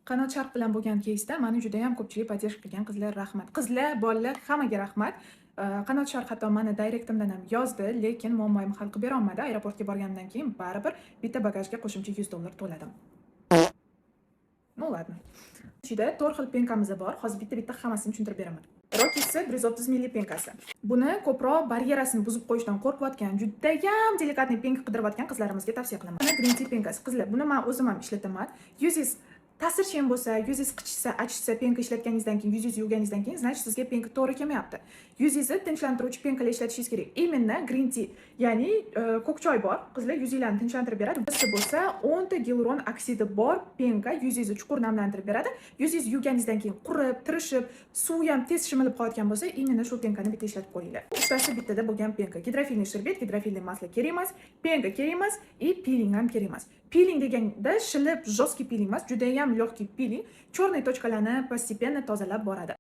Qanot Sharq bilan bo'lgan keysda mani juda ham ko'pchilik podдержка qilgan qizlar rahmat. Qizlar, bolalar hammaga rahmat. Qanot Sharq hatto mani direktimdan ham yozdi, lekin muammoyimni hal qilib bera olmadi. Aeroportga borganimdan keyin baribir bitta bagajga qo'shimcha $100 to'ladim. Ну ладно. Ichida 4 xil penkamiz bor. Hozir bitta-bitta hammasini tushuntirib beraman. Rokisi 130 milli penkasi. Buni ko'proq baryerasini buzib qo'yishdan qo'rqayotgan, juda ham delikatniy penka qidirayotgan qizlarimizga tavsiya qilaman. Mana green tea penkasi. Qizlar, buni men o'zim ham ishlataman. Yuzingiz ta'sirchan bo'lsa, yuzingiz qichishsa, achishsa, penka ishlatganingizdan keyin, yuzingizni yuvganingizdan keyin, значит, sizga penka to'g'ri kelmayapti. Yuzingizni tinchlantiruvchi penkalar ishlatishingiz kerak. Imенно green tea, ya'ni ko'k choy bor. Qizlar yuzinglarni tinchlantirib beradi. Bisi bo'lsa 10 ta gialuron oksidi bor penka yuzingizni chuqur namlantirib beradi. Yuzingizni yuvganingizdan keyin qurib, tirishib, suv ham tez shimilib qolgan bo'lsa, imенно shu penkani bitta ishlatib ko'ringlar. Uchtasi bittada bo'lgan penka. Gidrofilniy sherbet, gidrofilniy maslo kerak emas, penka kerak emas, и piling ham kerak emas. Piling deganda shilib, жесткий piling emas, juda ham легкий piling, черные точкаlarni постепенно tozalab boradi.